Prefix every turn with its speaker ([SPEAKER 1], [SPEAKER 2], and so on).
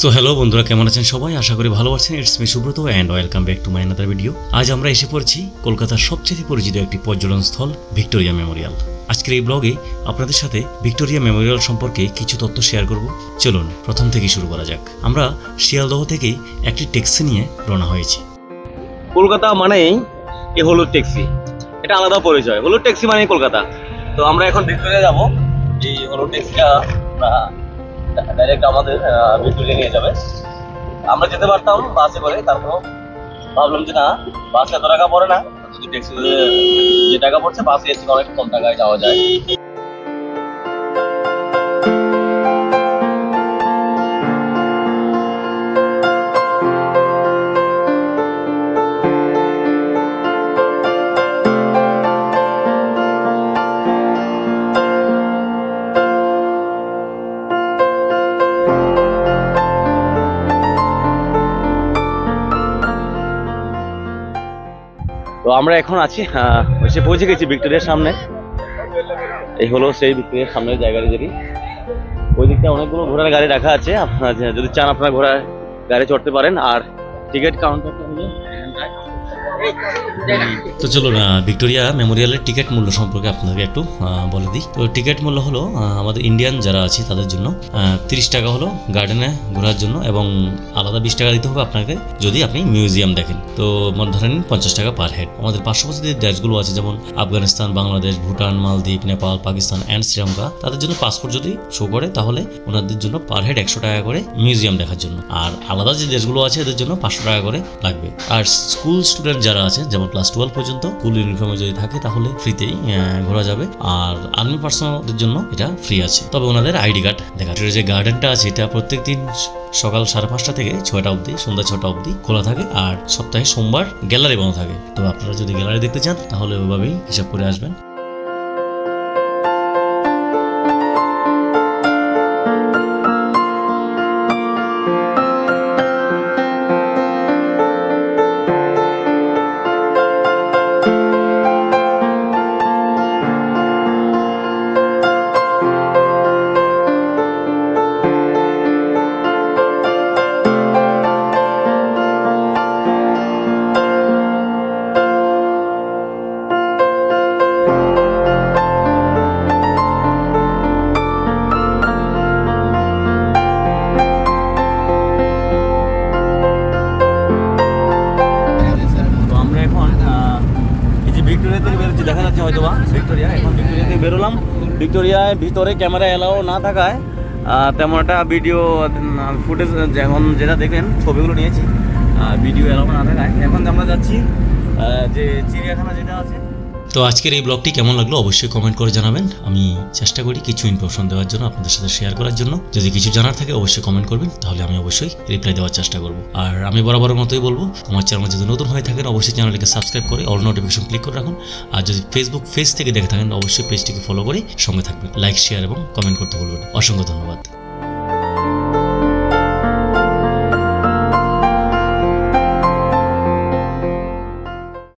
[SPEAKER 1] So hello বন্ধুরা, কেমন আছেন সবাই? আশা করি ভালো আছেন। It's me Subrata and welcome back to my another video. আজ আমরা এসে পড়ছি কলকাতার সবচেয়ে পরিচিত একটি পর্যটন স্থল ভিক্টোরিয়া মেমোরিয়াল। আজকের এই ব্লগে আপনাদের সাথে ভিক্টোরিয়া মেমোরিয়াল সম্পর্কে কিছু তথ্য শেয়ার করব। চলুন প্রথম থেকে শুরু করা যাক। আমরা শিয়ালদহ থেকে একটি ট্যাক্সি নিয়ে রওনা হয়েছি।
[SPEAKER 2] কলকাতা মানেই এই হলুদ ট্যাক্সি, এটা আলাদা পরিচয়। হলুদ ট্যাক্সি মানেই কলকাতা। তো আমরা এখন ভিক্টোরিয়া যাব। এই হলুদ ট্যাক্সিটা ডাইরেক্ট আমাদের ভিক্টোরিয়া নিয়ে যাবে। আমরা যেতে পারতাম বাসে করে, তারপর ভাবলাম যে না, বাসে এত টাকা পড়ে না, যদি ট্যাক্সি যে টাকা পড়ছে বাসে এসে অনেক কম টাকায় যাওয়া যায়। তো আমরা এখন আছি এসে পৌঁছে গেছি ভিক্টোরিয়ার সামনে। এই হলো সেই ভিক্টোরিয়ার সামনের জায়গাটা। যেটি ওই দিকটা অনেকগুলো ঘোড়ার গাড়ি রাখা আছে, আপনারা যদি চান আপনারা ঘোড়ার গাড়ি চড়তে পারেন। আর টিকিট কাউন্টারটা হলো
[SPEAKER 1] তো চলুন ভিক্টোরিয়া মেমোরিয়ালের টিকিট মূল্য সম্পর্কে আপনাদেরকে একটু বলে দিই। তো টিকিট মূল্য হলো আমাদের ইন্ডিয়ান যারা আছে তাদের জন্য 30 টাকা হলো গার্ডেনে ঘোরার জন্য, এবং আলাদা 20 টাকা দিতে হবে আপনাকে যদি আপনি মিউজিয়াম দেখেন। তো ধরেন 50 টাকা পার হেড। আমাদের পার্শ্ববর্তী দেশগুলো আছে যেমন আফগানিস্তান, বাংলাদেশ, ভুটান, মালদ্বীপ, নেপাল, পাকিস্তান অ্যান্ড শ্রীলঙ্কা, তাদের জন্য পাসপোর্ট যদি শো করে তাহলে ওনাদের জন্য পার হেড 100 টাকা করে মিউজিয়াম দেখার জন্য। আর আলাদা যে দেশগুলো আছে এদের জন্য 500 টাকা করে লাগবে। আর স্কুল স্টুডেন্ট যারা আছে যেমন ক্লাস 12 পর্যন্ত স্কুল ইউনিফর্মে যদি থাকে তাহলে ফ্রিতেই ঘোরা যাবে। আর আর্মি পার্সোনালদের জন্য এটা ফ্রি আছে, তবে ওনাদের আইডি কার্ড দেখা। যে গার্ডেনটা আছে এটা প্রত্যেকদিন সকাল 5:30 থেকে 6টা অবধি, সন্ধ্যা 6টা অবধি খোলা থাকে। আর সপ্তাহে সোমবার গ্যালারি বন্ধ থাকে। তো আপনারা যদি গ্যালারি দেখতে চান তাহলে ওইভাবেই হিসাব করে আসবেন। ভিক্টোরিয়া থেকে বেরোচ্ছি, দেখা যাচ্ছে হয়তো বা ভিক্টোরিয়া। এখন ভিক্টোরিয়া থেকে বেরোলাম। ভিক্টোরিয়ায় ভিতরে ক্যামেরা এলাও না থাকায় তেমন একটা ভিডিও ফুটেজ এখন যেটা দেখলেন ছবিগুলো নিয়েছি, ভিডিও এলাও না থাকায় এখন আমরা যাচ্ছি যে চিড়িয়াখানা যেটা আছে। তো আজকের এই ব্লগটি কেমন লাগলো অবশ্যই কমেন্ট করে জানাবেন। আমি চেষ্টা করি কিছু ইনফরমেশন দেওয়ার জন্য, আপনাদের সাথে শেয়ার করার জন্য। যদি কিছু জানার থাকে অবশ্যই কমেন্ট করবেন, তাহলে আমি অবশ্যই রিপ্লাই দেওয়ার চেষ্টা করব। আর আমি বরাবরের মতোই বলবো, আমার চ্যানেল যদি নতুন হয়ে থাকেন অবশ্যই চ্যানেলটিকে সাবস্ক্রাইব করে অল নোটিফিকেশন ক্লিক করে রাখুন। আর যদি ফেসবুক পেজ থেকে দেখে থাকেন অবশ্যই পেজটিকে ফলো করে সঙ্গে থাকবেন। লাইক, শেয়ার এবং কমেন্ট করতে ভুলবেন। অসংখ্য ধন্যবাদ।